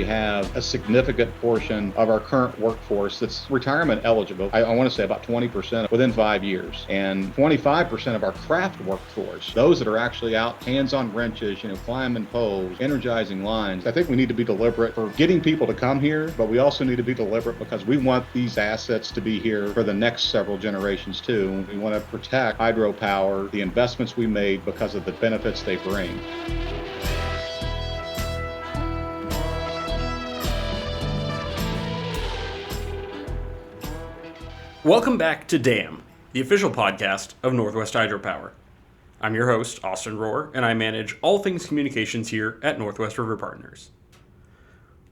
we have a significant portion of our current workforce that's retirement eligible. I want to say about 20% within 5 years, and 25% of our craft workforce, those that are actually out hands on wrenches, climbing poles, energizing lines. I think we need to be deliberate for getting people to come here, but we also need to be deliberate because we want these assets to be here for the next several generations too. We want to protect hydropower, the investments we made because of the benefits they bring. Welcome back to DAM, the official podcast of Northwest Hydropower. I'm your host, Austin Rohr, and I manage all things communications here at Northwest River Partners.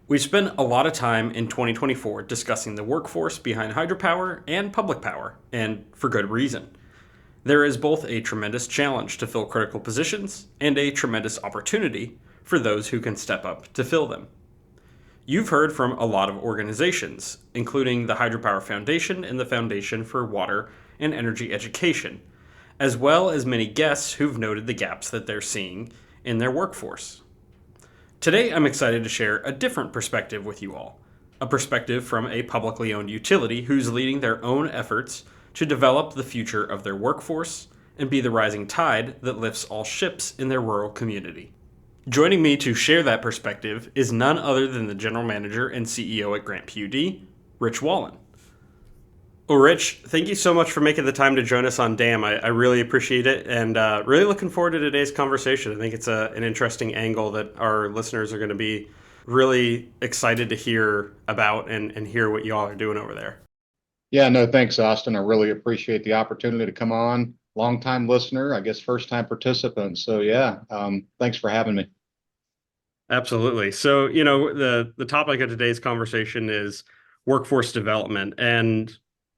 We've spent a lot of time in 2024 discussing the workforce behind hydropower and public power, and for good reason. There is both a tremendous challenge to fill critical positions and a tremendous opportunity for those who can step up to fill them. You've heard from a lot of organizations, including the Hydropower Foundation and the Foundation for Water and Energy Education, as well as many guests who've noted the gaps that they're seeing in their workforce. Today, I'm excited to share a different perspective with you all, a perspective from a publicly owned utility who's leading their own efforts to develop the future of their workforce and be the rising tide that lifts all ships in their rural community. Joining me to share that perspective is none other than the General Manager and CEO at Grant PUD, Rich Wallen. Well, Rich, thank you so much for making the time to join us on DAM. I really appreciate it, and really looking forward to today's conversation. I think it's an interesting angle that our listeners are going to be really excited to hear about and hear what you all are doing over there. Yeah, no, thanks, Austin. I really appreciate the opportunity to come on. Long-time listener, I guess first-time participant. So yeah, thanks for having me. Absolutely. So, the topic of today's conversation is workforce development. And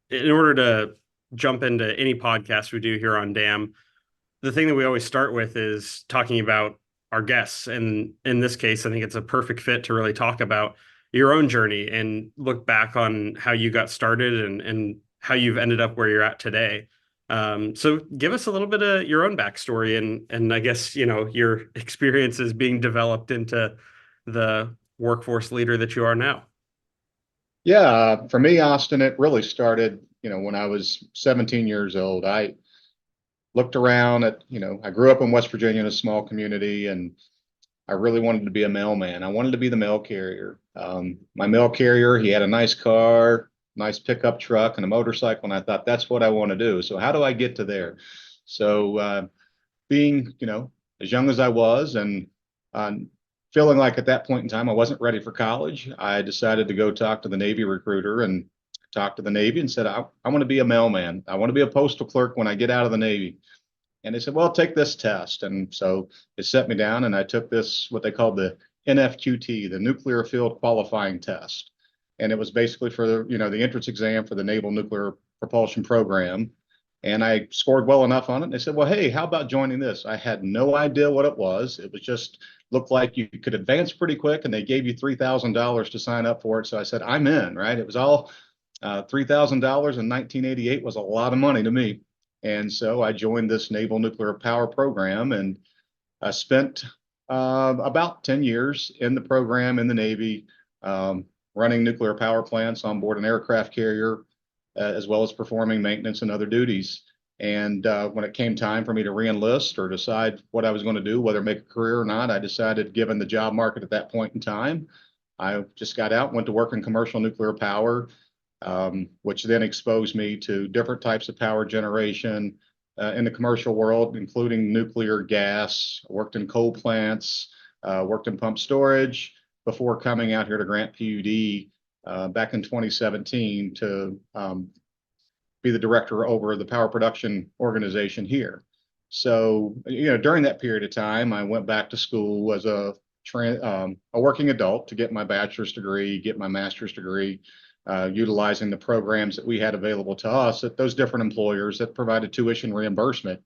in order to jump into any podcast we do here on DAM, the thing that we always start with is talking about our guests. And in this case, I think it's a perfect fit to really talk about your own journey and look back on how you got started and how you've ended up where you're at today. So give us a little bit of your own backstory and I guess, your experiences being developed into the workforce leader that you are now. Yeah, for me, Austin, it really started, when I was 17 years old. I looked around at, I grew up in West Virginia in a small community, and I really wanted to be a mailman. I wanted to be the mail carrier. My mail carrier, he had a nice car, nice pickup truck, and a motorcycle, and I thought that's what I want to do. So how do I get to there? So being, as young as I was, and feeling like at that point in time I wasn't ready for college, I decided to go talk to the Navy recruiter and talk to the Navy and said, I want to be a mailman. I want to be a postal clerk when I get out of the Navy. And they said, well, take this test. And so they set me down and I took this, what they called the NFQT, the Nuclear Field Qualifying Test. And it was basically for the entrance exam for the Naval Nuclear Propulsion Program. And I scored well enough on it. And they said, well, hey, how about joining this? I had no idea what it was. It was just looked like you could advance pretty quick, and they gave you $3,000 to sign up for it. So I said, I'm in, right? It was all $3,000 in 1988 was a lot of money to me. And so I joined this Naval Nuclear Power Program, and I spent about 10 years in the program in the Navy, running nuclear power plants on board an aircraft carrier, as well as performing maintenance and other duties. And when it came time for me to reenlist or decide what I was going to do, whether make a career or not, I decided, given the job market at that point in time, I just got out, went to work in commercial nuclear power, which then exposed me to different types of power generation in the commercial world, including nuclear gas. I worked in coal plants, worked in pump storage before coming out here to Grant PUD back in 2017 to be the director over the power production organization here. So, during that period of time, I went back to school as a working adult to get my bachelor's degree, get my master's degree, utilizing the programs that we had available to us at those different employers that provided tuition reimbursement.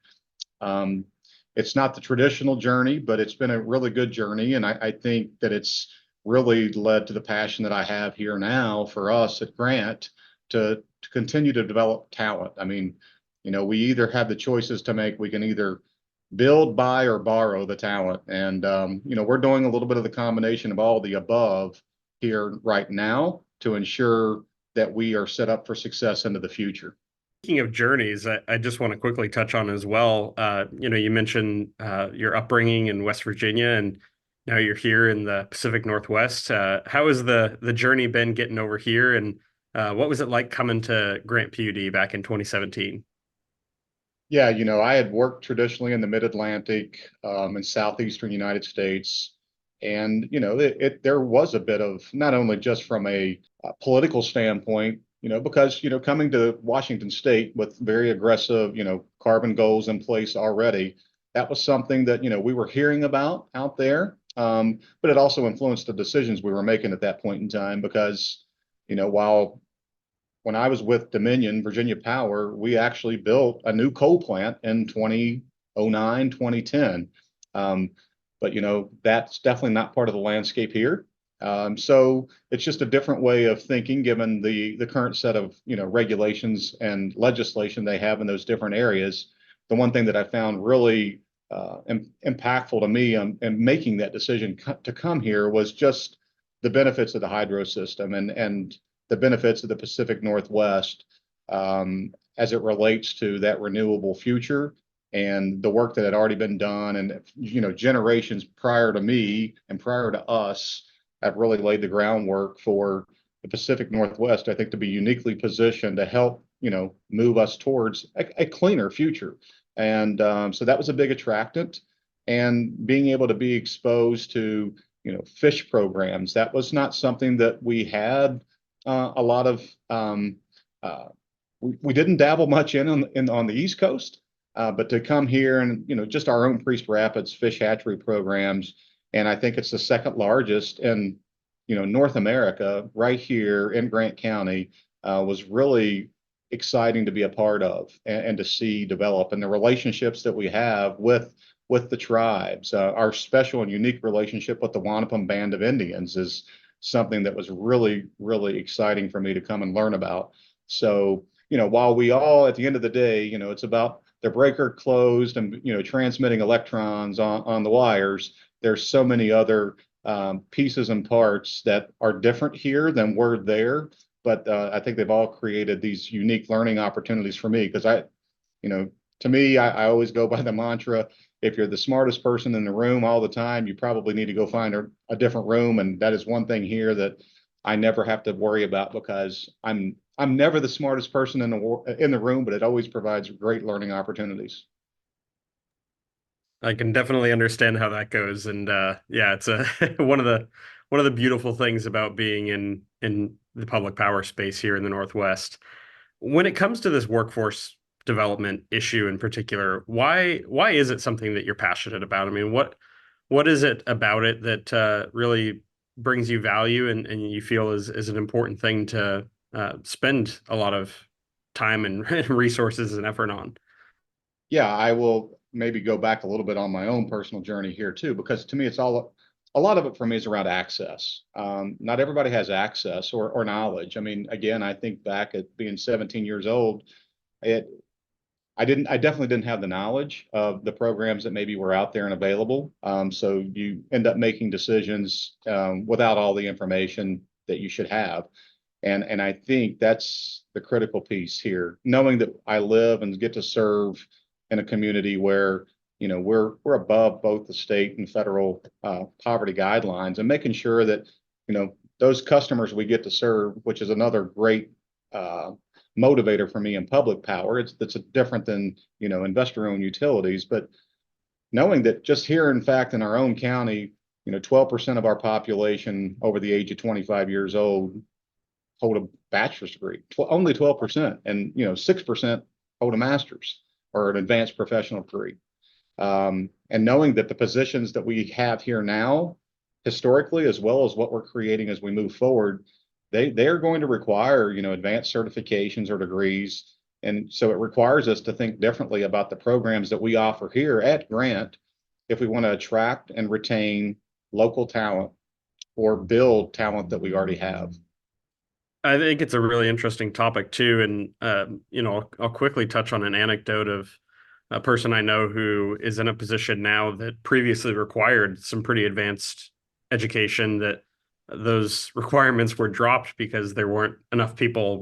It's not the traditional journey, but it's been a really good journey. And I think that it's really led to the passion that I have here now for us at Grant to continue to develop talent. I mean, we either have the choices to make. We can either build, buy, or borrow the talent. And, we're doing a little bit of the combination of all the above here right now to ensure that we are set up for success into the future. Speaking of journeys, I just want to quickly touch on as well. You mentioned your upbringing in West Virginia, and now you're here in the Pacific Northwest. How has the journey been getting over here, and what was it like coming to Grant PUD back in 2017? Yeah, I had worked traditionally in the Mid-Atlantic, and southeastern United States, and there was a bit of, not only just from a political standpoint, because coming to Washington State with very aggressive, carbon goals in place already, that was something that we were hearing about out there, but it also influenced the decisions we were making at that point in time because while when I was with Dominion, Virginia Power, we actually built a new coal plant in 2009, 2010. Um, but that's definitely not part of the landscape here. So it's just a different way of thinking, given the current set of regulations and legislation they have in those different areas. The one thing that I found really impactful to me in making that decision to come here was just the benefits of the hydro system and the benefits of the Pacific Northwest as it relates to that renewable future and the work that had already been done. And, generations prior to me and prior to us have really laid the groundwork for the Pacific Northwest, I think, to be uniquely positioned to help, move us towards a cleaner future. And so that was a big attractant. And being able to be exposed to, fish programs, that was not something that we had a lot of we didn't dabble much on the East Coast, but to come here and just our own Priest Rapids fish hatchery programs, and I think it's the second largest in North America, right here in Grant County, was really exciting to be a part of and to see develop, and the relationships that we have with the tribes. Our special and unique relationship with the Wanapum Band of Indians is something that was really, really exciting for me to come and learn about. So, while we all, at the end of the day, it's about the breaker closed and, transmitting electrons on the wires, there's so many other pieces and parts that are different here than were there. But I think they've all created these unique learning opportunities for me because to me, I always go by the mantra, if you're the smartest person in the room all the time, you probably need to go find a different room. And that is one thing here that I never have to worry about because I'm never the smartest person in the room, but it always provides great learning opportunities. I can definitely understand how that goes, and yeah, it's a one of the beautiful things about being in the public power space here in the Northwest. When it comes to this workforce development issue in particular, why is it something that you're passionate about? I mean, what is it about it that really brings you value and you feel is an important thing to spend a lot of time and resources and effort on? Yeah, I will maybe go back a little bit on my own personal journey here too, because to me, a lot of it for me is around access. Not everybody has access or knowledge. I mean, again, I think back at being 17 years old, it I definitely didn't have the knowledge of the programs that maybe were out there and available. So you end up making decisions without all the information that you should have. And I think that's the critical piece here, knowing that I live and get to serve in a community where we're above both the state and federal poverty guidelines, and making sure that those customers we get to serve, which is another great motivator for me in public power. It's different than investor-owned utilities, but knowing that just here, in fact, in our own county, 12% of our population over the age of 25 years old hold a bachelor's degree. Only 12%, and 6% hold a master's or an advanced professional degree. And knowing that the positions that we have here now, historically, as well as what we're creating as we move forward, they're going to require advanced certifications or degrees, and so it requires us to think differently about the programs that we offer here at Grant if we want to attract and retain local talent or build talent that we already have. I think it's a really interesting topic too, and I'll quickly touch on an anecdote of a person I know who is in a position now that previously required some pretty advanced education that those requirements were dropped because there weren't enough people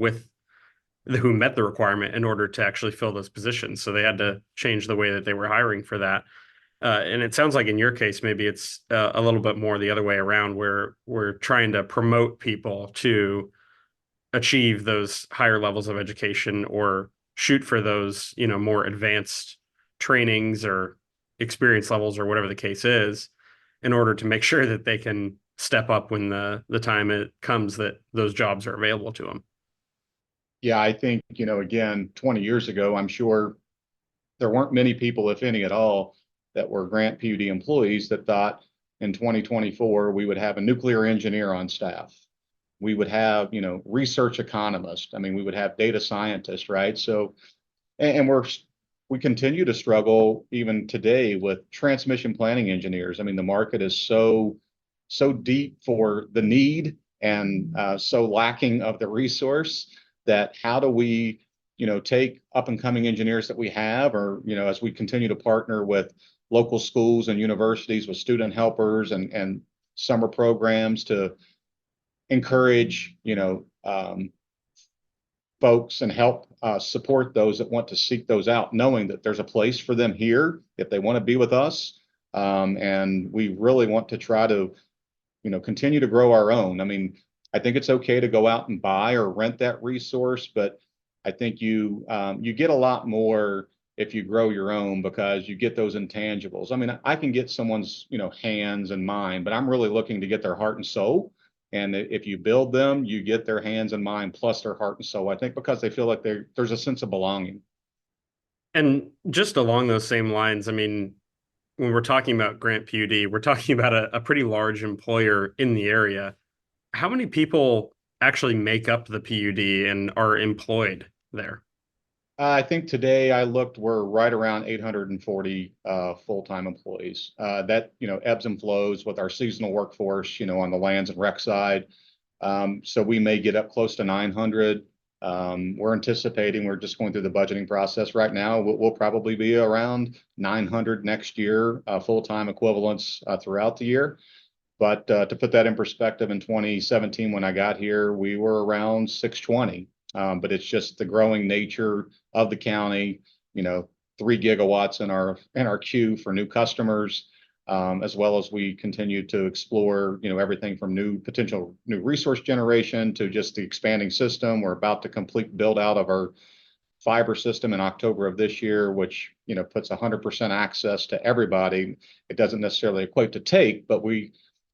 who met the requirement in order to actually fill those positions. So they had to change the way that they were hiring for that. And it sounds like in your case, maybe it's a little bit more the other way around, where we're trying to promote people to achieve those higher levels of education or shoot for those, more advanced trainings or experience levels or whatever the case is, in order to make sure that they can step up when the time it comes that those jobs are available to them. Yeah, I think, again, 20 years ago, I'm sure there weren't many people, if any at all, that were Grant PUD employees that thought in 2024 we would have a nuclear engineer on staff. We would have, research economists. I mean, we would have data scientists, right? So, and we continue to struggle even today with transmission planning engineers. I mean, the market is so deep for the need and so lacking of the resource that how do we take up and coming engineers that we have, or as we continue to partner with local schools and universities with student helpers and summer programs to encourage folks and help support those that want to seek those out, knowing that there's a place for them here if they want to be with us. And we really want to try to continue to grow our own. I mean, I think it's okay to go out and buy or rent that resource, but I think you get a lot more if you grow your own, because you get those intangibles. I mean, I can get someone's hands and mind, but I'm really looking to get their heart and soul. And if you build them, you get their hands and mind plus their heart and soul. I think because they feel like there's a sense of belonging. And just along those same lines, I mean, when we're talking about Grant PUD, we're talking about a pretty large employer in the area. How many people actually make up the PUD and are employed there? I think today I looked, we're right around 840 full-time employees. That, ebbs and flows with our seasonal workforce, on the lands and rec side. So we may get up close to 900. We're anticipating, we're just going through the budgeting process right now. We'll probably be around 900 next year, full-time equivalents throughout the year. But to put that in perspective, in 2017, when I got here, we were around 620. But it's just the growing nature of the county, 3 gigawatts in our queue for new customers, as well as we continue to explore, everything from potential new resource generation to just the expanding system. We're about to complete build out of our fiber system in October of this year, which puts 100% access to everybody. It doesn't necessarily equate to take, but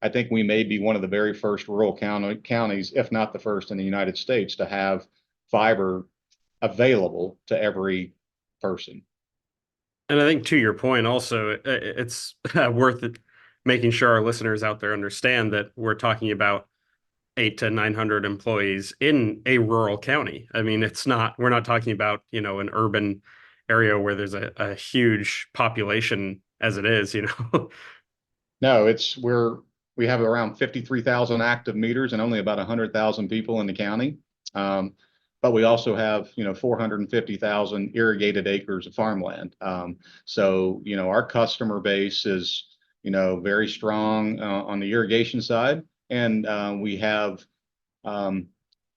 I think we may be one of the very first rural counties, if not the first in the United States, to have fiber available to every person. And I think to your point, also, it's worth it making sure our listeners out there understand that we're talking about 800 to 900 employees in a rural county. I mean, we're not talking about, an urban area where there's a huge population as it is, No, we have around 53,000 active meters and only about 100,000 people in the county. But we also have 450,000 irrigated acres of farmland. So our customer base is very strong on the irrigation side, and we have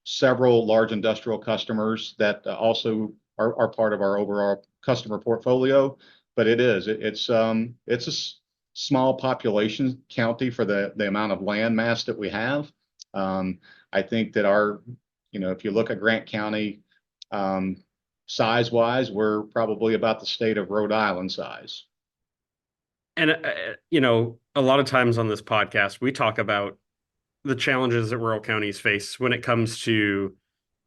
several large industrial customers that also are part of our overall customer portfolio. But it's a small population county for the amount of land mass that we have. I think that if you look at Grant County, size wise, we're probably about the state of Rhode Island size. And, a lot of times on this podcast, we talk about the challenges that rural counties face when it comes to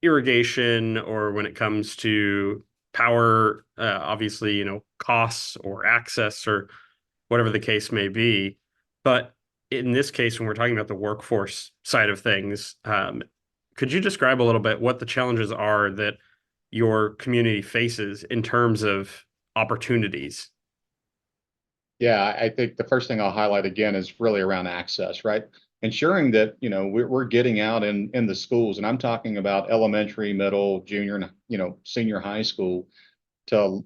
irrigation or when it comes to power, obviously, costs or access or whatever the case may be. But in this case, when we're talking about the workforce side of things, could you describe a little bit what the challenges are that your community faces in terms of opportunities? Yeah, I think the first thing I'll highlight again is really around access, right? Ensuring that, we're getting out in the schools, and I'm talking about elementary, middle, junior, and, senior high school, to,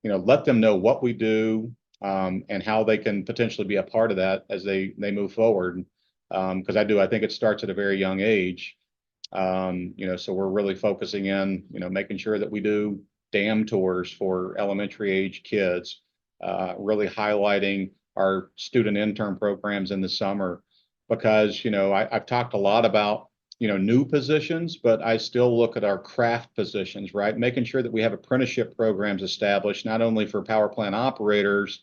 let them know what we do, and how they can potentially be a part of that as they move forward. because I think it starts at a very young age. So we're really focusing in, making sure that we do dam tours for elementary age kids, really highlighting our student intern programs in the summer, because, I've talked a lot about, new positions, but I still look at our craft positions, right? Making sure that we have apprenticeship programs established, not only for power plant operators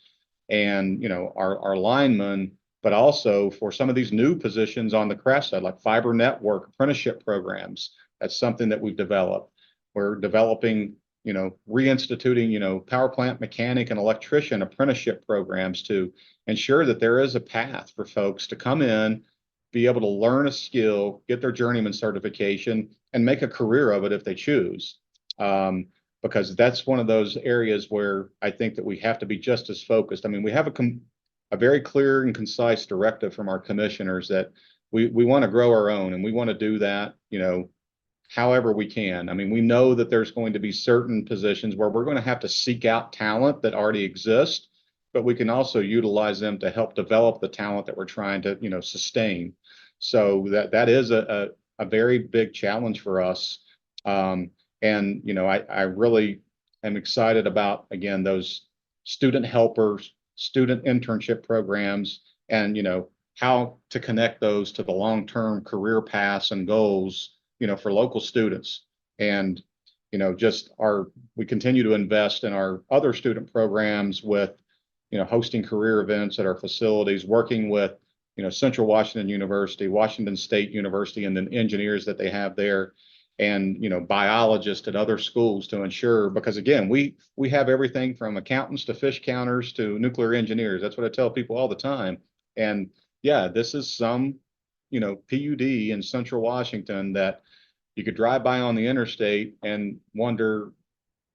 and, our linemen, but also for some of these new positions on the craft side, like fiber network apprenticeship programs. That's something that we've developed. We're developing, reinstituting, power plant mechanic and electrician apprenticeship programs to ensure that there is a path for folks to come in, be able to learn a skill, get their journeyman certification, and make a career of it if they choose. Because that's one of those areas where I think that we have to be just as focused. I mean, we have a very clear and concise directive from our commissioners that we want to grow our own, and we want to do that, however we can. I mean, we know that there's going to be certain positions where we're going to have to seek out talent that already exists, but we can also utilize them to help develop the talent that we're trying to, sustain. So that is a very big challenge for us. I really am excited about, again, those student helpers, student internship programs, and, how to connect those to the long-term career paths and goals, for local students. And, we continue to invest in our other student programs with, hosting career events at our facilities, working with, Central Washington University, Washington State University, and the engineers that they have there, and, biologists at other schools to ensure, because again, we have everything from accountants to fish counters to nuclear engineers. That's what I tell people all the time. And yeah, this is some, PUD in Central Washington that you could drive by on the interstate and wonder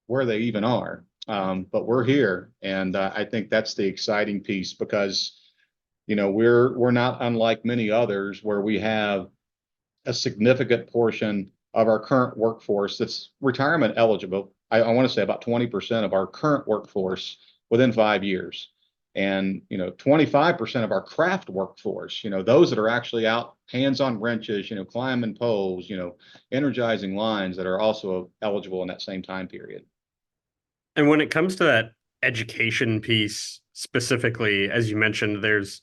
where they even are. But we're here, and I think that's the exciting piece, because we're not unlike many others where we have a significant portion of our current workforce that's retirement eligible. I want to say about 20% of our current workforce within 5 years. And 25% of our craft workforce, those that are actually out hands on wrenches, climbing poles, energizing lines, that are also eligible in that same time period. And when it comes to that education piece specifically, as you mentioned, there's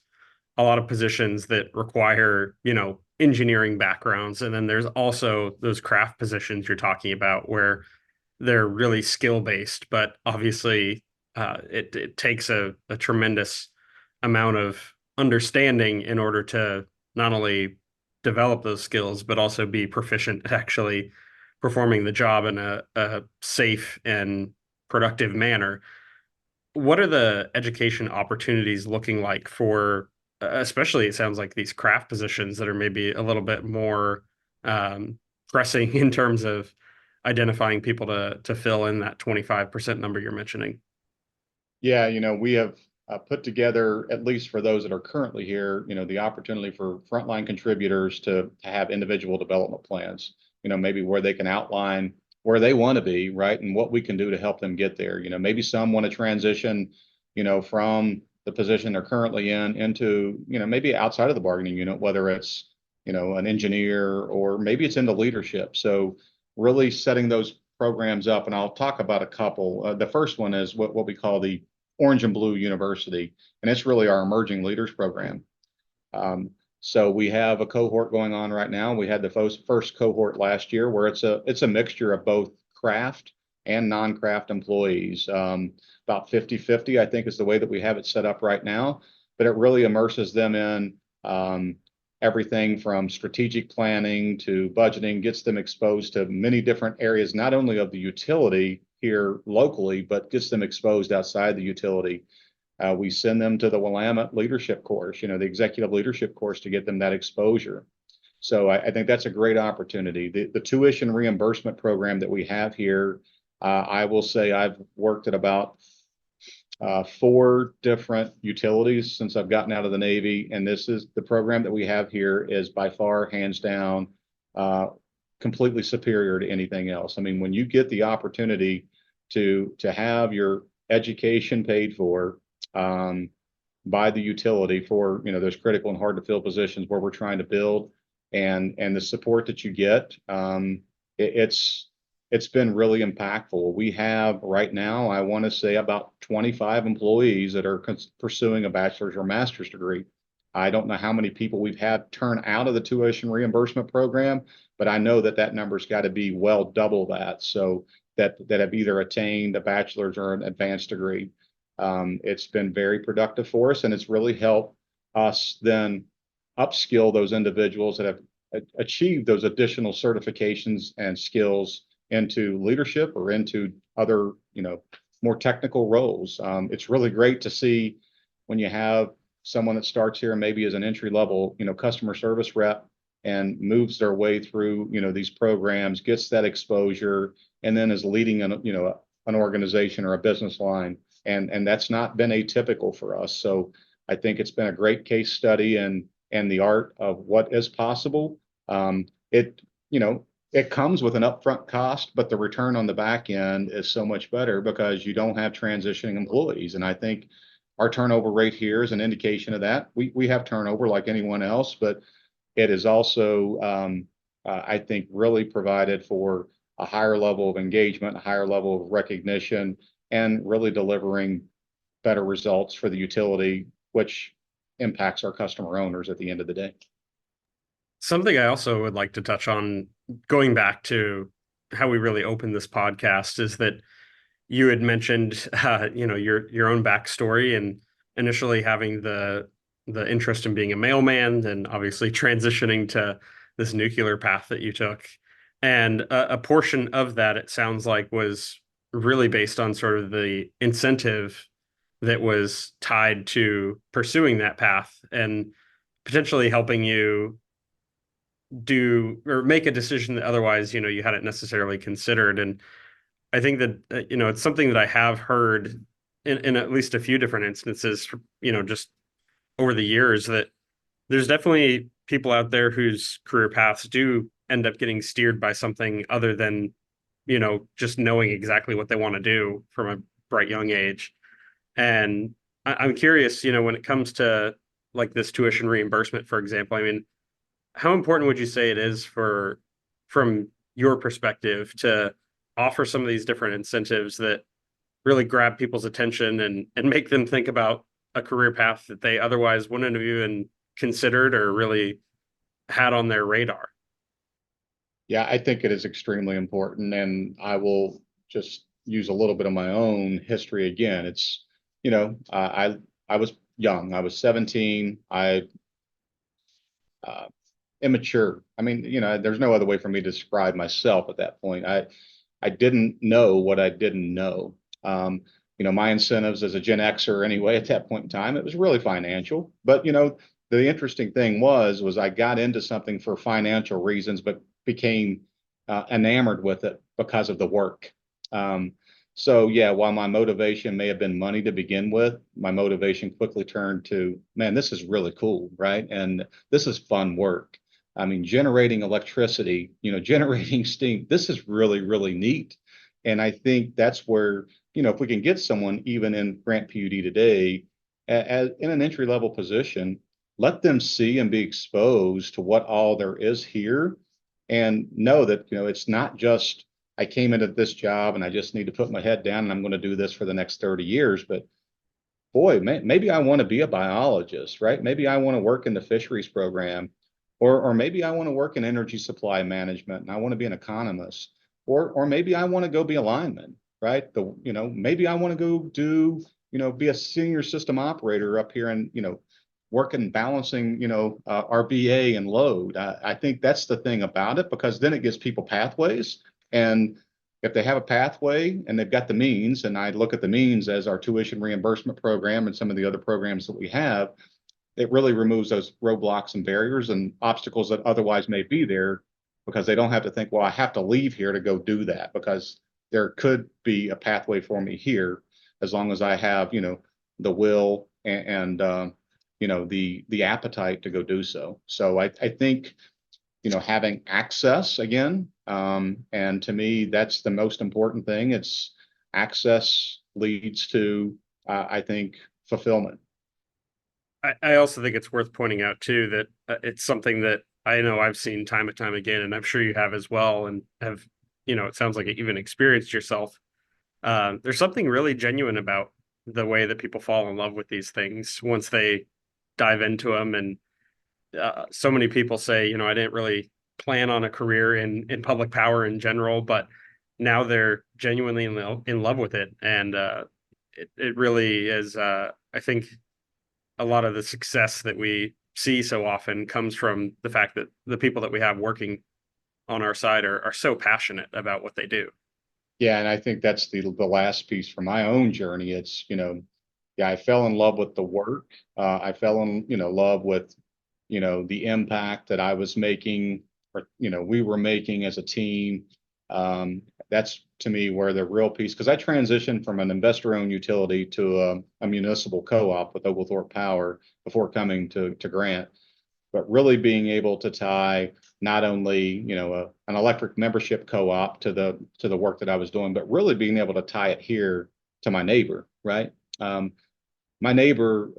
a lot of positions that require, engineering backgrounds. And then there's also those craft positions you're talking about where they're really skill based, but obviously it takes a tremendous amount of understanding in order to not only develop those skills, but also be proficient at actually performing the job in a safe and productive manner. What are the education opportunities looking like for, especially it sounds like these craft positions that are maybe a little bit more pressing in terms of identifying people to fill in that 25% number you're mentioning? Yeah, we have put together, at least for those that are currently here, the opportunity for frontline contributors to have individual development plans, maybe where they can outline where they want to be, right? And what we can do to help them get there. Maybe some want to transition, from the position they're currently in into, maybe outside of the bargaining unit, whether it's, an engineer, or maybe it's into leadership. So really setting those programs up, and I'll talk about a couple. The first one is what we call the Orange and Blue University, and it's really our emerging leaders program. So we have a cohort going on right now. We had the first cohort last year, where it's a mixture of both craft and non-craft employees. About 50-50, I think, is the way that we have it set up right now. But it really immerses them in everything from strategic planning to budgeting, gets them exposed to many different areas, not only of the utility here locally, but gets them exposed outside the utility. We send them to the Willamette leadership course, the executive leadership course, to get them that exposure. So I think that's a great opportunity. The tuition reimbursement program that we have here, I will say I've worked at about 4 different utilities since I've gotten out of the Navy, and this is the program that we have here is by far, hands down, completely superior to anything else. I mean, when you get the opportunity to have your education paid for, by the utility for, those critical and hard to fill positions where we're trying to build, and the support that you get, it's been really impactful. We have right now, I want to say, about 25 employees that are pursuing a bachelor's or master's degree. I don't know how many people we've had turn out of the tuition reimbursement program, but I know that number's got to be well double that. So that have either attained a bachelor's or an advanced degree. It's been very productive for us, and it's really helped us then upskill those individuals that have achieved those additional certifications and skills into leadership or into other, more technical roles. It's really great to see when you have someone that starts here and maybe as an entry level, customer service rep, and moves their way through, these programs, gets that exposure, and then is leading an organization or a business line. And that's not been atypical for us. So I think it's been a great case study and the art of what is possible. It, it comes with an upfront cost, but the return on the back end is so much better because you don't have transitioning employees. And I think our turnover rate here is an indication of that. We have turnover like anyone else, but it is also, I think, really provided for a higher level of engagement, a higher level of recognition, and really delivering better results for the utility, which impacts our customer owners at the end of the day. Something I also would like to touch on, going back to how we really opened this podcast, is that you had mentioned, your own backstory and initially having the interest in being a mailman, and obviously transitioning to this nuclear path that you took. And a portion of that, it sounds like, was really based on sort of the incentive that was tied to pursuing that path and potentially helping you do or make a decision that otherwise, you hadn't necessarily considered. And I think that, it's something that I have heard in at least a few different instances, just over the years, that there's definitely people out there whose career paths do end up getting steered by something other than, just knowing exactly what they want to do from a bright young age. And I'm curious, when it comes to like this tuition reimbursement, for example, I mean, how important would you say it is from your perspective, to offer some of these different incentives that really grab people's attention and make them think about a career path that they otherwise wouldn't have even considered or really had on their radar? Yeah, I think it is extremely important. And I will just use a little bit of my own history again. It's, I was young. I was 17. Uh, Immature. I mean, there's no other way for me to describe myself at that point. I didn't know what I didn't know. My incentives as a Gen Xer anyway at that point in time, it was really financial. But the interesting thing was I got into something for financial reasons, but became enamored with it because of the work. So yeah, while my motivation may have been money to begin with, my motivation quickly turned to, man, this is really cool, right? And this is fun work. I mean, generating electricity, generating steam, this is really, really neat. And I think that's where, if we can get someone even in Grant PUD today, in an entry level position, let them see and be exposed to what all there is here, and know that, it's not just, I came into this job and I just need to put my head down and I'm going to do this for the next 30 years. But boy, maybe I want to be a biologist, right? Maybe I want to work in the fisheries program, or maybe I want to work in energy supply management and I want to be an economist, or maybe I want to go be a lineman, right? Maybe I want to go do, be a senior system operator up here and, working balancing, our BA and load. I think that's the thing about it, because then it gives people pathways. And if they have a pathway and they've got the means, and I look at the means as our tuition reimbursement program and some of the other programs that we have, it really removes those roadblocks and barriers and obstacles that otherwise may be there, because they don't have to think, well, I have to leave here to go do that, because there could be a pathway for me here as long as I have, the will and the appetite to go do so. So I think, having access again, and to me, that's the most important thing. It's access leads to, I think, fulfillment. I also think it's worth pointing out too that it's something that I know I've seen time and time again, and I'm sure you have as well, and have, it sounds like it even experienced yourself. There's something really genuine about the way that people fall in love with these things once they dive into them. And so many people say, I didn't really plan on a career in public power in general, but now they're genuinely in love with it. And it really is, I think a lot of the success that we see so often comes from the fact that the people that we have working on our side are so passionate about what they do. Yeah, and I think that's the last piece for my own journey. It's, yeah, I fell in love with the work. I fell in, love with, the impact that I was making, or, we were making as a team. That's to me where the real piece, because I transitioned from an investor-owned utility to a municipal co-op with Oglethorpe Power before coming to Grant. But really being able to tie not only an electric membership co-op to the work that I was doing, but really being able to tie it here to my neighbor, right? My neighbor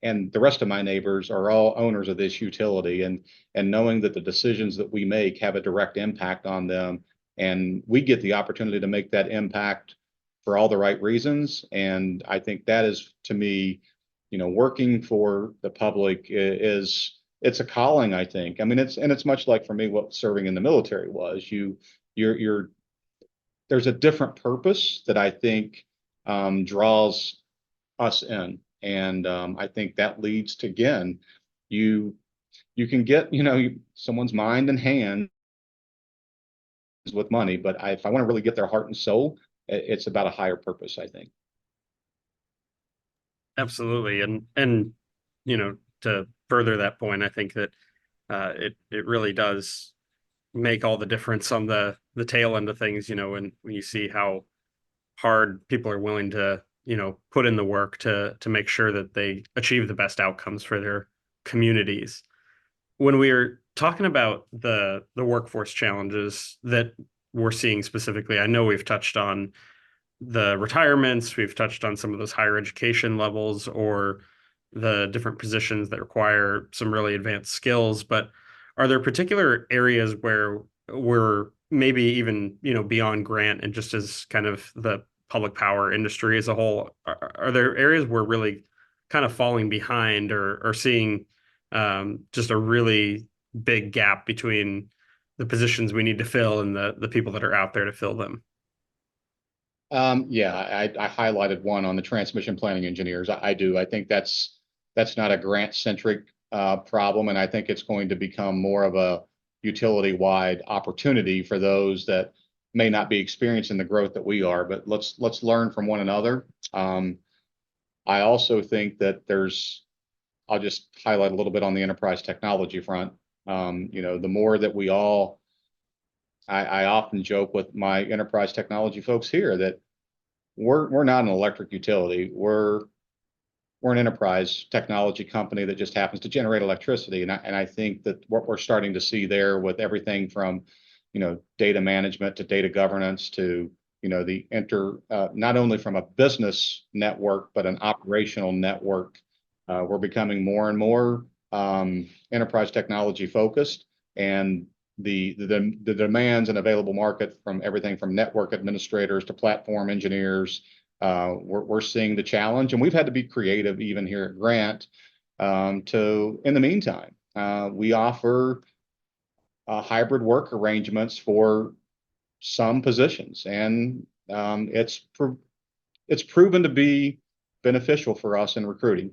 and the rest of my neighbors are all owners of this utility, and knowing that the decisions that we make have a direct impact on them, and we get the opportunity to make that impact for all the right reasons. And I think that is, to me, working for the public is it's a calling, I think. I mean, it's much like for me what serving in the military was. You're there's a different purpose that I think draws us in. And I think that leads to, again, you you can get, someone's mind and hands with money, but if I want to really get their heart and soul, it's about a higher purpose, I think. Absolutely. And to further that point, I think that it really does make all the difference on the tail end of things, when you see how hard people are willing to, put in the work to make sure that they achieve the best outcomes for their communities. When we are talking about the workforce challenges that we're seeing specifically, I know we've touched on the retirements, we've touched on some of those higher education levels or the different positions that require some really advanced skills, but are there particular areas where we're maybe even, beyond Grant and just as kind of the public power industry as a whole, are there areas where really kind of falling behind or seeing just a really big gap between the positions we need to fill and the people that are out there to fill them? Yeah, I highlighted one on the transmission planning engineers. I do. I think that's not a grant centric problem, and I think it's going to become more of a utility wide opportunity for those that may not be experiencing the growth that we are. But let's learn from one another. I also think that I'll just highlight a little bit on the enterprise technology front. The more that we all I often joke with my enterprise technology folks here that we're not an electric utility. We're an enterprise technology company that just happens to generate electricity. And I think that what we're starting to see there with everything from, data management to data governance to, not only from a business network, but an operational network, we're becoming more and more enterprise technology focused. And the demands and available market from everything from network administrators to platform engineers, we're seeing the challenge, and we've had to be creative even here at Grant. In the meantime, we offer hybrid work arrangements for some positions, and it's proven to be beneficial for us in recruiting.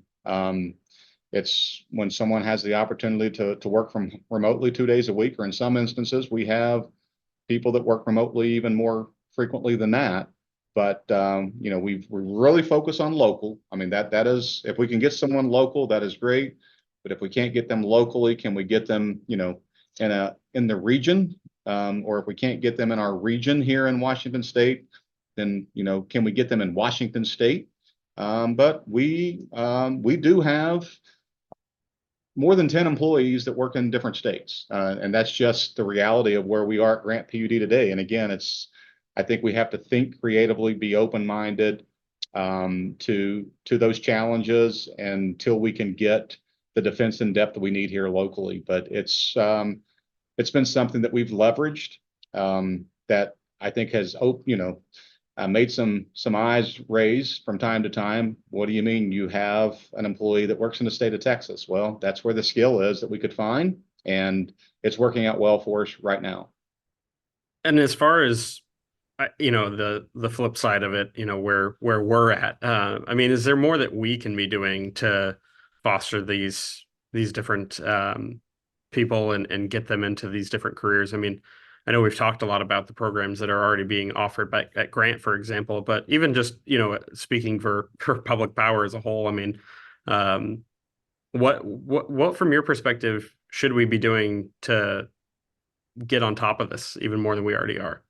It's when someone has the opportunity to work from remotely 2 days a week, or in some instances, we have people that work remotely even more frequently than that. But we really focus on local. I mean, that is, if we can get someone local, that is great. But if we can't get them locally, can we get them, in the region? Or if we can't get them in our region here in Washington State, then can we get them in Washington State? But we do have more than 10 employees that work in different states. And that's just the reality of where we are at Grant PUD today. And again, I think we have to think creatively, be open-minded, to those challenges until we can get the defense in depth that we need here locally. But it's been something that we've leveraged, that I think has made some eyes raise from time to time. What do you mean you have an employee that works in the state of Texas? Well, that's where the skill is that we could find, and it's working out well for us right now. And as far as the flip side of it, where we're at, I mean, is there more that we can be doing to foster these different people and get them into these different careers? I mean, I know we've talked a lot about the programs that are already being offered by at Grant, for example, but even just, speaking for public power as a whole, I mean, um, what from your perspective should we be doing to get on top of this even more than we already are?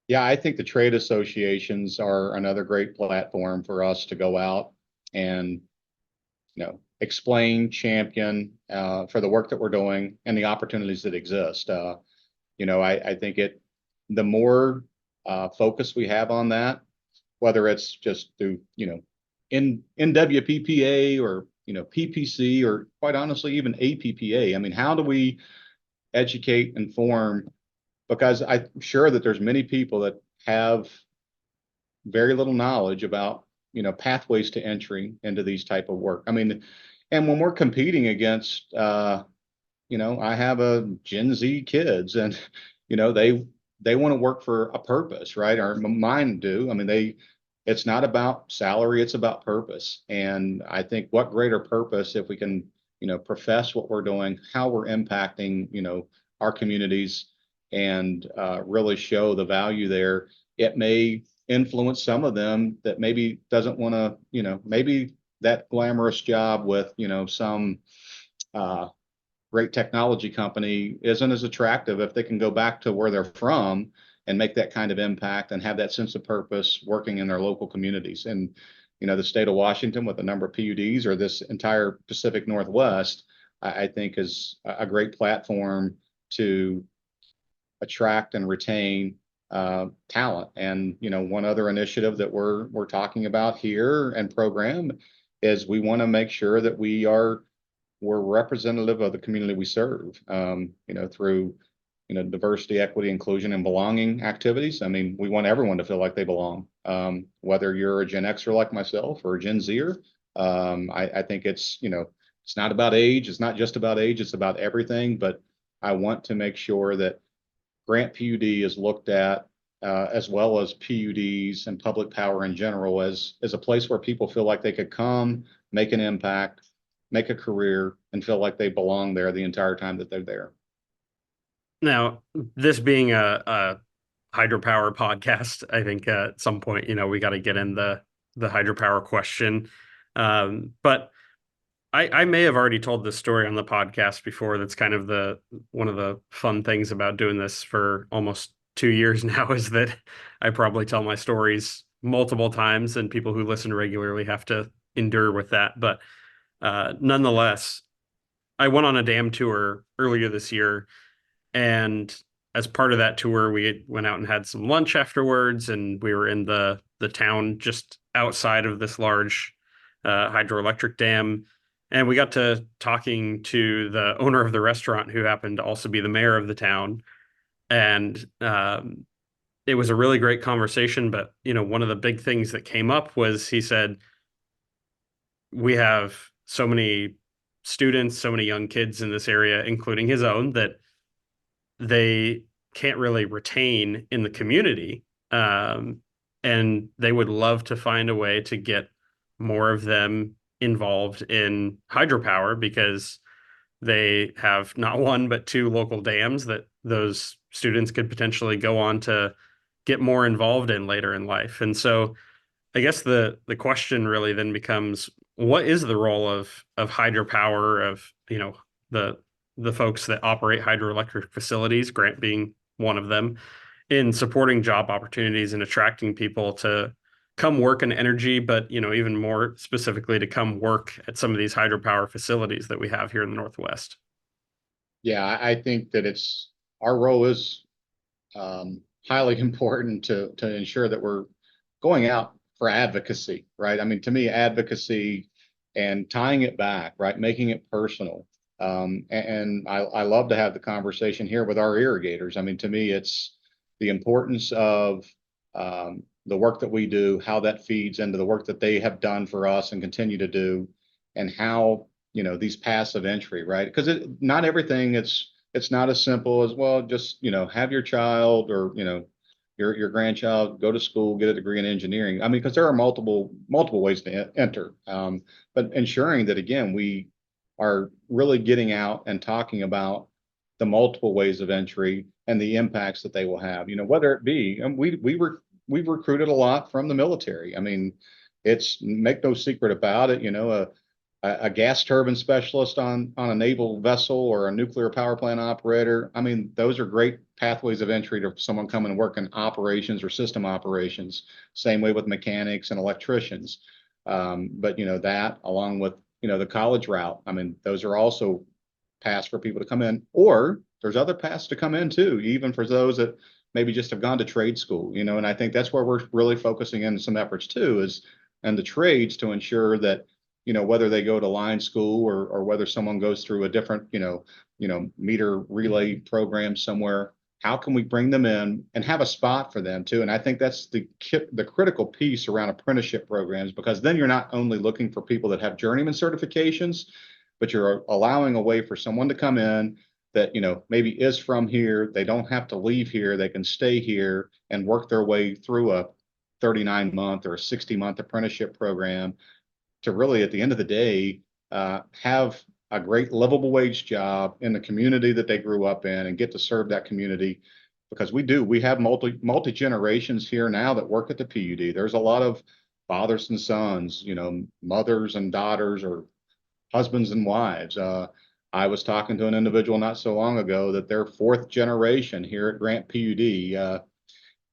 Yeah, I think the trade associations are another great platform for us to go out and explain, champion for the work that we're doing and the opportunities that exist. I think the more focus we have on that, whether it's just through in NWPPA or PPC, or quite honestly even APPA. I mean, how do we educate, inform? Because I'm sure that there's many people that have very little knowledge about pathways to entry into these type of work. I mean, and when we're competing against I have a Gen Z kids, and they want to work for a purpose, right? Or mine do. I mean, it's not about salary, it's about purpose. And I think what greater purpose if we can profess what we're doing, how we're impacting our communities, and really show the value there. It may influence some of them that maybe doesn't want to, maybe that glamorous job with some great technology company isn't as attractive if they can go back to where they're from and make that kind of impact and have that sense of purpose working in their local communities. And the state of Washington, with a number of PUDs, or this entire Pacific Northwest, I think is a great platform to attract and retain talent. And one other initiative that we're talking about here and program is we want to make sure that we're representative of the community we serve, through diversity, equity, inclusion, and belonging activities. I mean, we want everyone to feel like they belong, whether you're a Gen Xer like myself or a Gen Zer. I think it's not about age. It's not just about age. It's about everything. But I want to make sure that Grant PUD is looked at, as well as PUDs and public power in general, as a place where people feel like they could come, make an impact, make a career, and feel like they belong there the entire time that they're there. Now, this being a hydropower podcast, I think at some point, we got to get in the hydropower question. But I may have already told this story on the podcast before. That's kind of one of the fun things about doing this for almost 2 years now, is that I probably tell my stories multiple times, and people who listen regularly have to endure with that. But nonetheless, I went on a dam tour earlier this year, and as part of that tour, we went out and had some lunch afterwards, and we were in the town just outside of this large hydroelectric dam. And we got to talking to the owner of the restaurant, who happened to also be the mayor of the town. And it was a really great conversation. But, one of the big things that came up was, he said, we have so many students, so many young kids in this area, including his own, that they can't really retain in the community. And they would love to find a way to get more of them involved in hydropower, because they have not one but two local dams that those students could potentially go on to get more involved in later in life. And so I guess the question really then becomes, what is the role of hydropower, of the the folks that operate hydroelectric facilities, Grant being one of them, in supporting job opportunities and attracting people to come work in energy, but even more specifically, to come work at some of these hydropower facilities that we have here in the Northwest. Yeah, I think that our role is highly important to ensure that we're going out for advocacy, right? I mean, to me, advocacy and tying it back, right, making it personal. And I love to have the conversation here with our irrigators. I mean, to me, it's the importance of the work that we do, how that feeds into the work that they have done for us and continue to do, and how, these passive entry, right? Because not everything, it's not as simple as, well, just, have your child or, your grandchild go to school, get a degree in engineering. I mean, because there are multiple ways to enter, but ensuring that, again, we are really getting out and talking about the multiple ways of entry and the impacts that they will have. Whether it be, and we've recruited a lot from the military. I mean, it's, make no secret about it. A gas turbine specialist on a naval vessel or a nuclear power plant operator. I mean, those are great pathways of entry to someone coming and work in operations or system operations. Same way with mechanics and electricians. But that, along with the college route. I mean, those are also paths for people to come in, or there's other paths to come in too, even for those that maybe just have gone to trade school. And I think that's where we're really focusing in some efforts too, is and the trades, to ensure that whether they go to line school or whether someone goes through a different, meter relay program somewhere, how can we bring them in and have a spot for them too? And I think that's the critical piece around apprenticeship programs, because then you're not only looking for people that have journeyman certifications, but you're allowing a way for someone to come in that, maybe is from here. They don't have to leave here. They can stay here and work their way through a 39-month or a 60-month apprenticeship program to really, at the end of the day, have a great livable wage job in the community that they grew up in and get to serve that community. Because we have multi generations here now that work at the PUD. There's a lot of fathers and sons, mothers and daughters, or husbands and wives. I was talking to an individual not so long ago that they're fourth generation here at Grant PUD.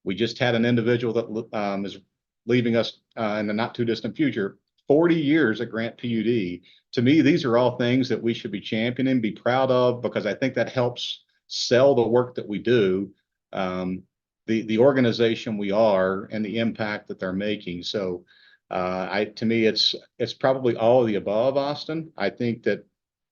We just had an individual that is leaving us in the not too distant future. 40 years at Grant PUD. To me, these are all things that we should be championing, be proud of, because I think that helps sell the work that we do, the organization we are, and the impact that they're making. So, to me, it's probably all of the above, Austin. I think that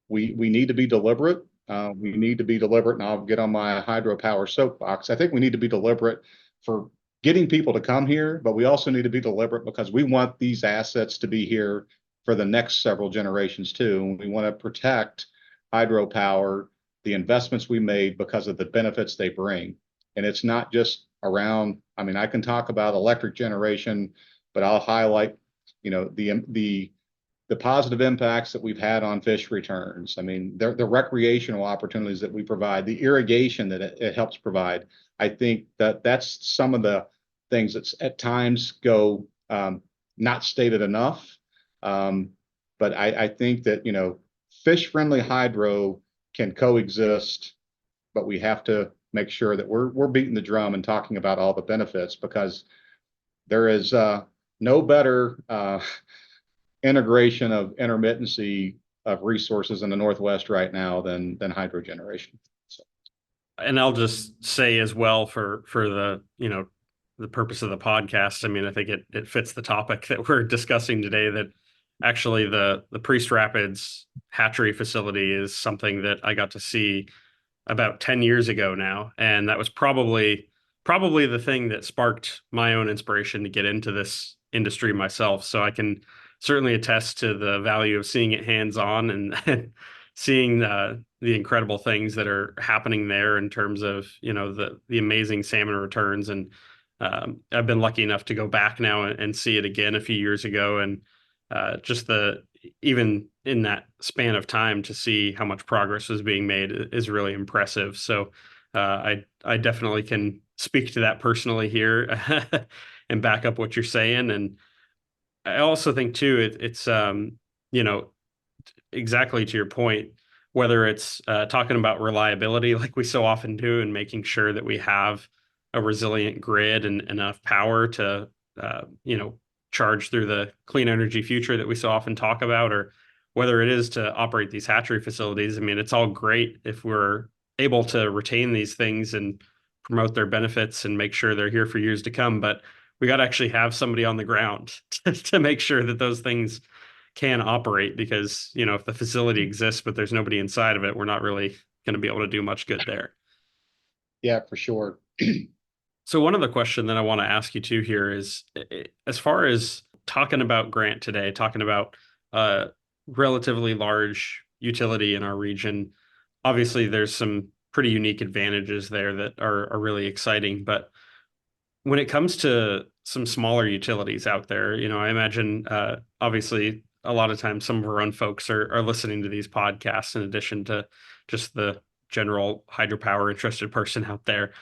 we need to be deliberate. We need to be deliberate, and I'll get on my hydropower soapbox. I think we need to be deliberate for getting people to come here, but we also need to be deliberate because we want these assets to be here for the next several generations too. And we want to protect hydropower, the investments we made, because of the benefits they bring. And it's not just around, I mean, I can talk about electric generation, but I'll highlight, the positive impacts that we've had on fish returns. I mean, the recreational opportunities that we provide, the irrigation that it helps provide. I think that that's some of the things that at times go not stated enough. But I think that, fish-friendly hydro can coexist, but we have to make sure that we're beating the drum and talking about all the benefits, because there is no better integration of intermittency of resources in the Northwest right now than hydro generation. So. And I'll just say as well, for the the purpose of the podcast, I mean, I think it fits the topic that we're discussing today, that actually the Priest Rapids hatchery facility is something that I got to see about 10 years ago now, and that was probably the thing that sparked my own inspiration to get into this industry myself. So I can certainly attest to the value of seeing it hands-on and seeing the incredible things that are happening there in terms of the amazing salmon returns. And I've been lucky enough to go back now and see it again a few years ago, and just even in that span of time to see how much progress was being made is really impressive. So I definitely can speak to that personally here and back up what you're saying. And I also think too, it's exactly to your point, whether it's talking about reliability like we so often do, and making sure that we have a resilient grid and enough power to charge through the clean energy future that we so often talk about, or whether it is to operate these hatchery facilities. I mean, it's all great if we're able to retain these things and promote their benefits and make sure they're here for years to come. But we got to actually have somebody on the ground to make sure that those things can operate because, if the facility exists, but there's nobody inside of it, we're not really going to be able to do much good there. Yeah, for sure. So one other question that I want to ask you too here is, as far as talking about Grant today, talking about a relatively large utility in our region, obviously there's some pretty unique advantages there that are really exciting. But when it comes to some smaller utilities out there, I imagine obviously a lot of times some of our own folks are listening to these podcasts in addition to just the general hydropower interested person out there.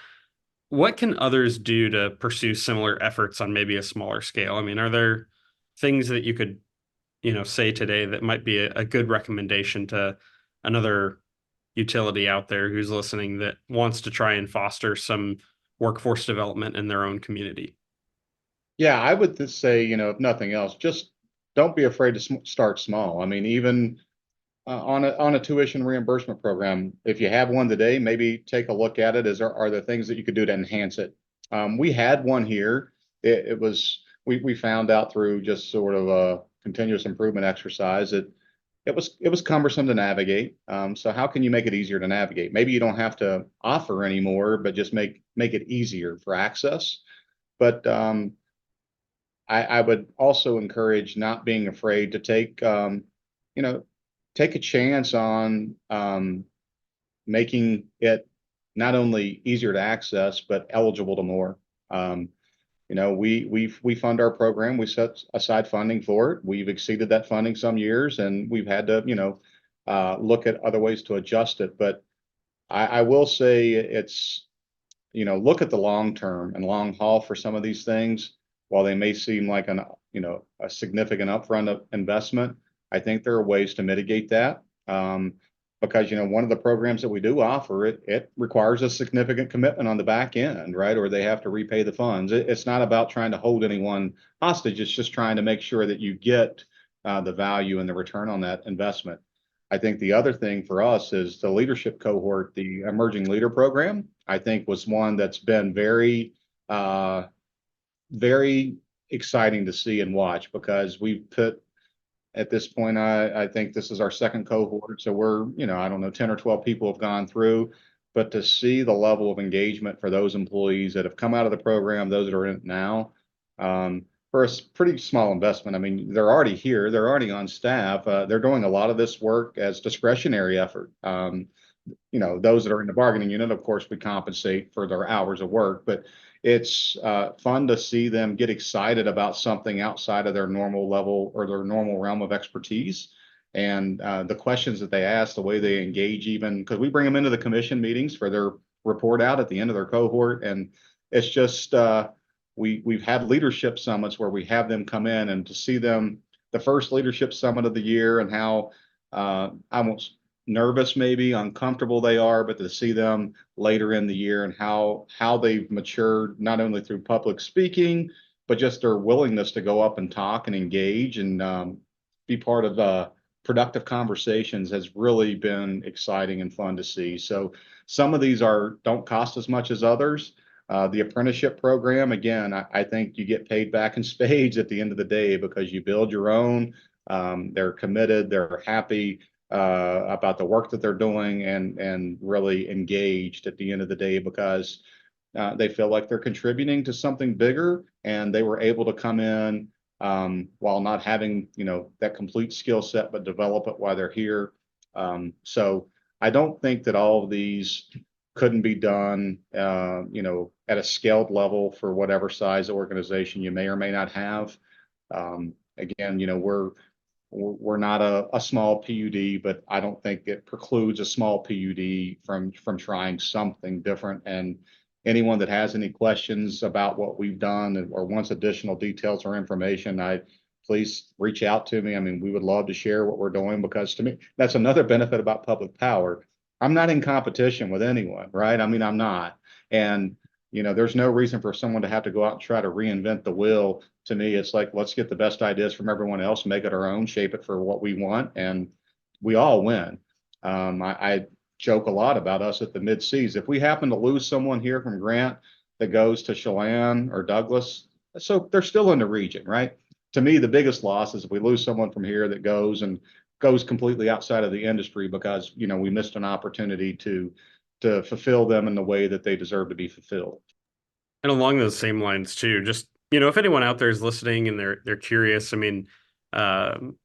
What can others do to pursue similar efforts on maybe a smaller scale? I mean, are there things that you could, say today that might be a good recommendation to another utility out there who's listening that wants to try and foster some workforce development in their own community? Yeah, I would just say, if nothing else, just don't be afraid to start small. I mean, even on a tuition reimbursement program, if you have one today, maybe take a look at it. Are there things that you could do to enhance it? We had one here. It was we found out through just sort of a continuous improvement exercise that it was cumbersome to navigate. So how can you make it easier to navigate? Maybe you don't have to offer anymore, but just make it easier for access. But I would also encourage not being afraid to you know, take a chance on making it not only easier to access but eligible to more. We fund our program. We set aside funding for it. We've exceeded that funding some years, and we've had to look at other ways to adjust it. But I will say it's look at the long term and long haul for some of these things. While they may seem like a significant upfront investment, I think there are ways to mitigate that. Because one of the programs that we do offer, it requires a significant commitment on the back end, right? Or they have to repay the funds. It's not about trying to hold anyone hostage. It's just trying to make sure that you get the value and the return on that investment. I think the other thing for us is the leadership cohort, the emerging leader program, I think was one that's been very exciting to see and watch because we've put at this point, I think this is our second cohort. So we're, I don't know, 10 or 12 people have gone through, but to see the level of engagement for those employees that have come out of the program, those that are in it now, for a pretty small investment. I mean, they're already here, they're already on staff. They're doing a lot of this work as discretionary effort. Those that are in the bargaining unit, of course, we compensate for their hours of work, but it's fun to see them get excited about something outside of their normal level or their normal realm of expertise. And the questions that they ask, the way they engage, even because we bring them into the commission meetings for their report out at the end of their cohort. And it's just, we've had leadership summits where we have them come in and to see them, the first leadership summit of the year and how almost nervous, maybe uncomfortable they are, but to see them later in the year and how they've matured, not only through public speaking, but just their willingness to go up and talk and engage and be part of productive conversations has really been exciting and fun to see. So some of these don't cost as much as others. The apprenticeship program, again, I think you get paid back in spades at the end of the day because you build your own. They're committed, they're happy about the work that they're doing and really engaged at the end of the day because they feel like they're contributing to something bigger and they were able to come in while not having that complete skill set but develop it while they're here. So I don't think that all of these couldn't be done at a scaled level for whatever size organization you may or may not have. Again, we're not a small PUD, but I don't think it precludes a small PUD from trying something different. And anyone that has any questions about what we've done or wants additional details or information, please reach out to me. I mean, we would love to share what we're doing because to me, that's another benefit about public power. I'm not in competition with anyone, right? I mean, I'm not. And there's no reason for someone to have to go out and try to reinvent the wheel. To me, it's like, let's get the best ideas from everyone else, make it our own, shape it for what we want, and we all win. I joke a lot about us at the mid-seas. If we happen to lose someone here from Grant that goes to Chelan or Douglas, So they're still in the region, right? To me, the biggest loss is if we lose someone from here that goes completely outside of the industry because, we missed an opportunity to fulfill them in the way that they deserve to be fulfilled. And along those same lines too, just if anyone out there is listening and they're curious, I mean, um,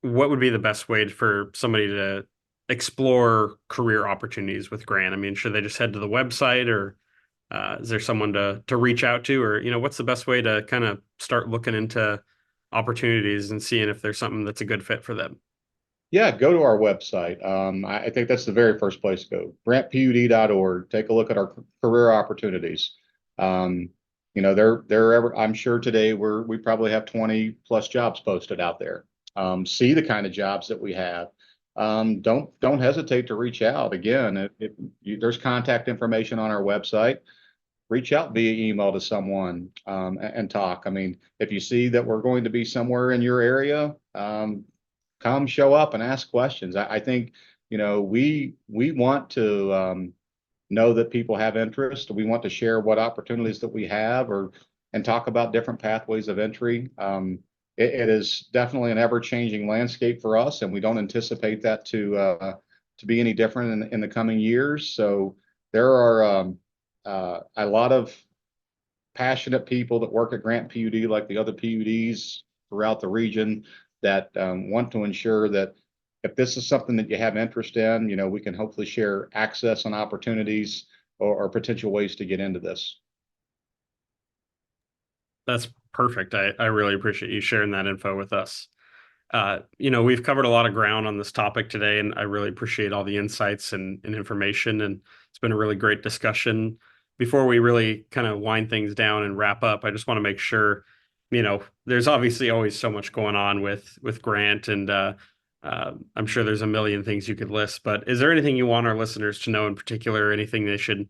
what would be the best way for somebody to explore career opportunities with Grant? I mean, should they just head to the website, or is there someone to reach out to, or what's the best way to kind of start looking into opportunities and seeing if there's something that's a good fit for them? Yeah, go to our website. I think that's the very first place to go. grantpud.org. Take a look at our career opportunities. Um, I'm sure today we probably have 20 plus jobs posted out there. See the kind of jobs that we have. Don't hesitate to reach out. Again, there's contact information on our website. Reach out via email to someone and talk. I mean, if you see that we're going to be somewhere in your area, come show up and ask questions. I think, we want to know that people have interest. We want to share what opportunities that we have and talk about different pathways of entry. It is definitely an ever-changing landscape for us, and we don't anticipate that to be any different in the coming years. So there are a lot of passionate people that work at Grant PUD, like the other PUDs throughout the region, that want to ensure that if this is something that you have interest in, we can hopefully share access and opportunities or potential ways to get into this. That's perfect. I really appreciate you sharing that info with us. We've covered a lot of ground on this topic today, and I really appreciate all the insights and information. And it's been a really great discussion. Before we really kind of wind things down and wrap up, I just want to make sure, there's obviously always so much going on with Grant, and I'm sure there's a million things you could list. But is there anything you want our listeners to know in particular? Anything they should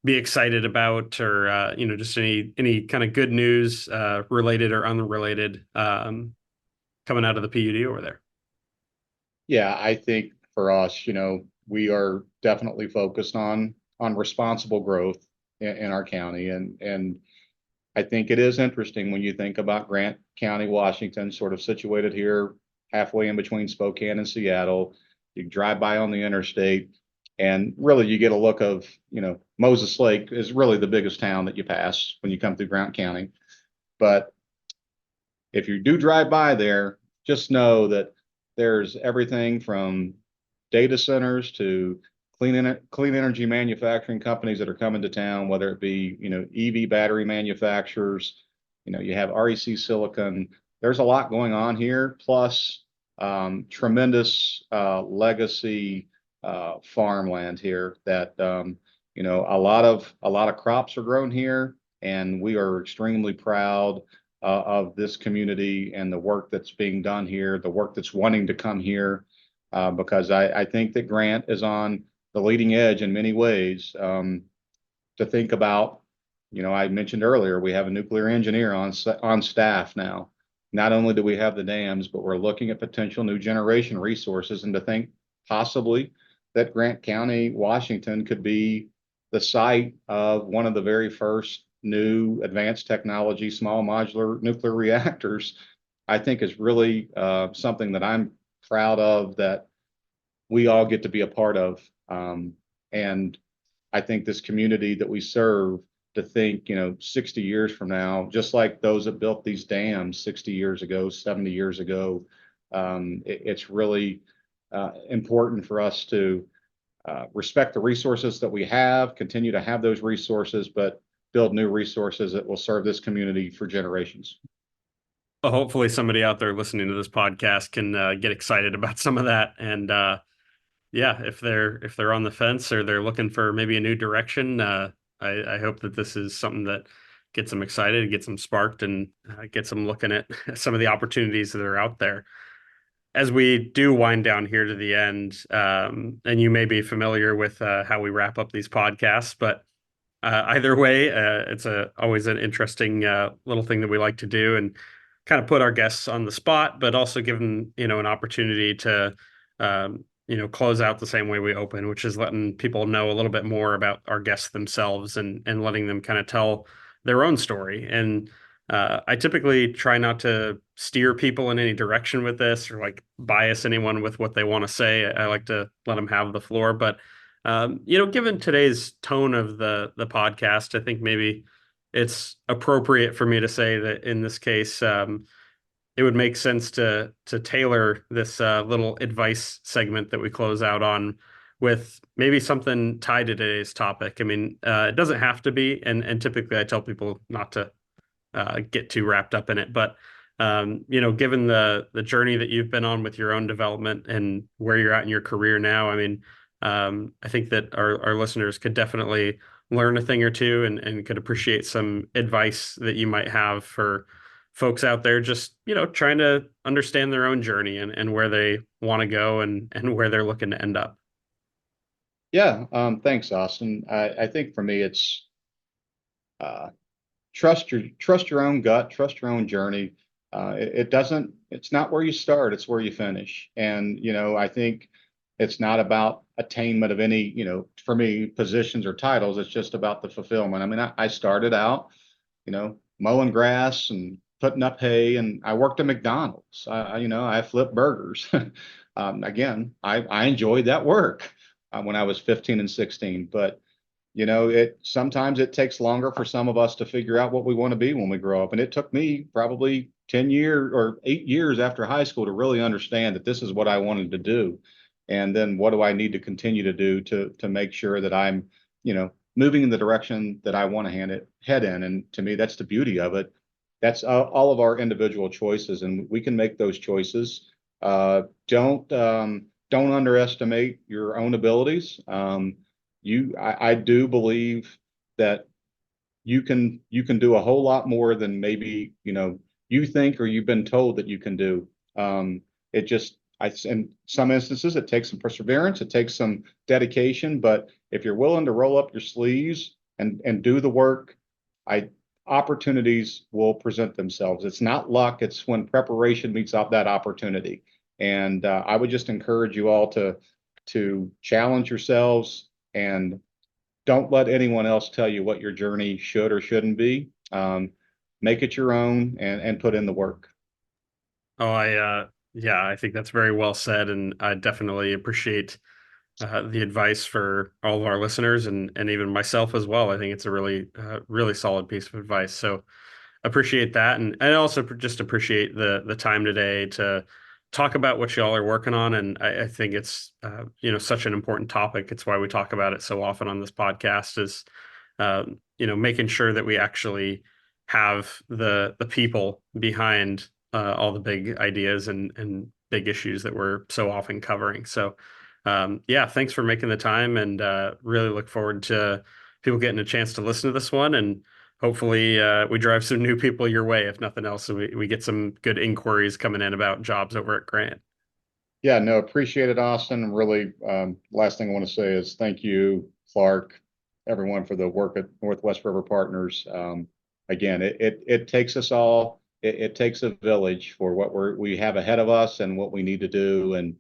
be excited about, or just any kind of good news, related or unrelated, coming out of the PUD over there? Yeah, I think for us, we are definitely focused on responsible growth in our county, and I think it is interesting when you think about Grant County, Washington, sort of situated here halfway in between Spokane and Seattle. You drive by on the interstate, and really you get a look of, Moses Lake is really the biggest town that you pass when you come through Grant County. But if you do drive by there, just know that there's everything from data centers to clean energy manufacturing companies that are coming to town, whether it be, EV battery manufacturers, you have REC Silicon. There's a lot going on here, plus tremendous legacy farmland here that a lot of crops are grown here, and we are extremely proud of this community and the work that's being done here, the work that's wanting to come here, because I think that Grant is on the leading edge in many ways. To think about, I mentioned earlier, we have a nuclear engineer on staff now. Not only do we have the dams, but we're looking at potential new generation resources, and to think possibly that Grant County, Washington could be the site of one of the very first new advanced technology small modular nuclear reactors, I think is really something that I'm proud of, that we all get to be a part of. And I think this community that we serve, to think, 60 years from now, just like those that built these dams 60 years ago, 70 years ago, it's really important for us to respect the resources that we have, continue to have those resources, but build new resources that will serve this community for generations. Well, hopefully somebody out there listening to this podcast can get excited about some of that. And yeah, if they're on the fence or they're looking for maybe a new direction, I hope that this is something that gets them excited, gets them sparked, and gets them looking at some of the opportunities that are out there. As we do wind down here to the end, and you may be familiar with how we wrap up these podcasts, but either way, it's always an interesting little thing that we like to do, and kind of put our guests on the spot, but also give them, an opportunity to, close out the same way we open, which is letting people know a little bit more about our guests themselves, and letting them kind of tell their own story. And I typically try not to steer people in any direction with this or like bias anyone with what they want to say. I like to let them have the floor. But given today's tone of the podcast, I think maybe it's appropriate for me to say that in this case, it would make sense to tailor this little advice segment that we close out on with maybe something tied to today's topic. I mean, it doesn't have to be, and typically I tell people not to get too wrapped up in it. But given the journey that you've been on with your own development and where you're at in your career now, I mean, I think that our listeners could definitely learn a thing or two and could appreciate some advice that you might have for folks out there just trying to understand their own journey and where they want to go and where they're looking to end up. Yeah, thanks, Austin. I think for me, it's uh, trust your own gut, trust your own journey. It's not where you start, it's where you finish. And I think it's not about attainment of any, for me, positions or titles. It's just about the fulfillment. I mean, I started out, mowing grass and putting up hay, and I worked at McDonald's. I flipped burgers. Again, I enjoyed that work when I was 15 and 16, but it sometimes it takes longer for some of us to figure out what we want to be when we grow up. And it took me probably 10 years or 8 years after high school to really understand that this is what I wanted to do. And then what do I need to continue to do to make sure that I'm, moving in the direction that I want to head in. And to me, that's the beauty of it. That's all of our individual choices, and we can make those choices. Don't underestimate your own abilities. I do believe that you can do a whole lot more than maybe you think or you've been told that you can do. It just in some instances it takes some perseverance, it takes some dedication, but if you're willing to roll up your sleeves and do the work, I opportunities will present themselves. It's not luck, it's when preparation meets up that opportunity. And I would just encourage you all to challenge yourselves and don't let anyone else tell you what your journey should or shouldn't be. Make it your own and put in the work. Oh, yeah, I think that's very well said, and I definitely appreciate the advice for all of our listeners and even myself as well. I think it's a really solid piece of advice. So appreciate that, and I also just appreciate the time today to talk about what y'all are working on. And I think it's such an important topic. It's why we talk about it so often on this podcast. Is making sure that we actually have the people behind all the big ideas and big issues that we're so often covering. So yeah, thanks for making the time, and really look forward to people getting a chance to listen to this one, and hopefully we drive some new people your way, if nothing else, so we get some good inquiries coming in about jobs over at Grant. Yeah, no, appreciate it, Austin. Really, last thing I want to say is thank you, Clark, everyone for the work at Northwest River Partners. Again, it takes us all. It takes a village for what we have ahead of us and what we need to do, and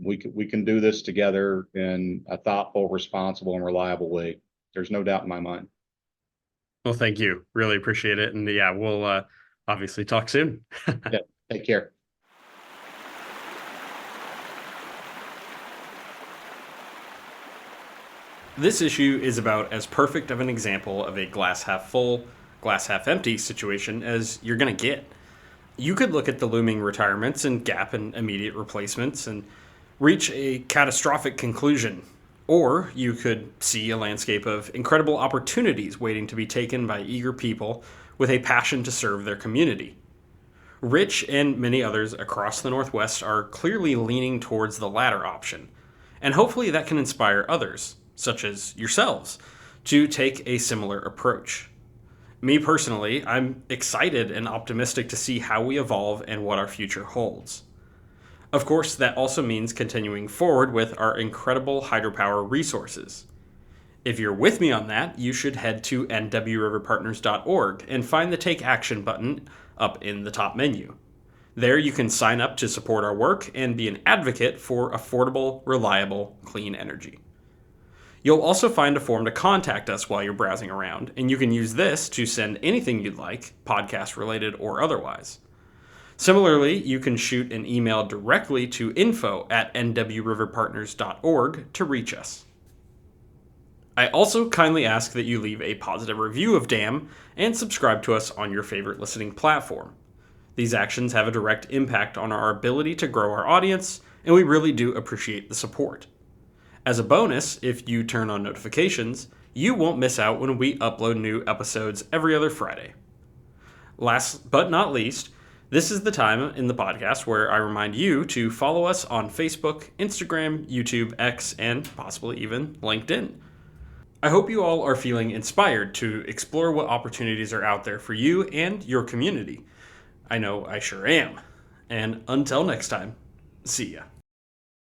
we can do this together in a thoughtful, responsible, and reliable way. There's no doubt in my mind. Well, thank you. Really appreciate it. And yeah, we'll obviously talk soon. Yeah, take care. This issue is about as perfect of an example of a glass half full, glass half empty situation as you're going to get. You could look at the looming retirements and gap in immediate replacements and reach a catastrophic conclusion. Or you could see a landscape of incredible opportunities waiting to be taken by eager people with a passion to serve their community. Rich and many others across the Northwest are clearly leaning towards the latter option, and hopefully that can inspire others, such as yourselves, to take a similar approach. Me personally, I'm excited and optimistic to see how we evolve and what our future holds. Of course, that also means continuing forward with our incredible hydropower resources. If you're with me on that, you should head to nwriverpartners.org and find the Take Action button up in the top menu. There you can sign up to support our work and be an advocate for affordable, reliable, clean energy. You'll also find a form to contact us while you're browsing around, and you can use this to send anything you'd like, podcast related or otherwise. Similarly, you can shoot an email directly to info@nwriverpartners.org to reach us. I also kindly ask that you leave a positive review of DAM and subscribe to us on your favorite listening platform. These actions have a direct impact on our ability to grow our audience, and we really do appreciate the support. As a bonus, if you turn on notifications, you won't miss out when we upload new episodes every other Friday. Last but not least, this is the time in the podcast where I remind you to follow us on Facebook, Instagram, YouTube, X, and possibly even LinkedIn. I hope you all are feeling inspired to explore what opportunities are out there for you and your community. I know I sure am. And until next time, see ya.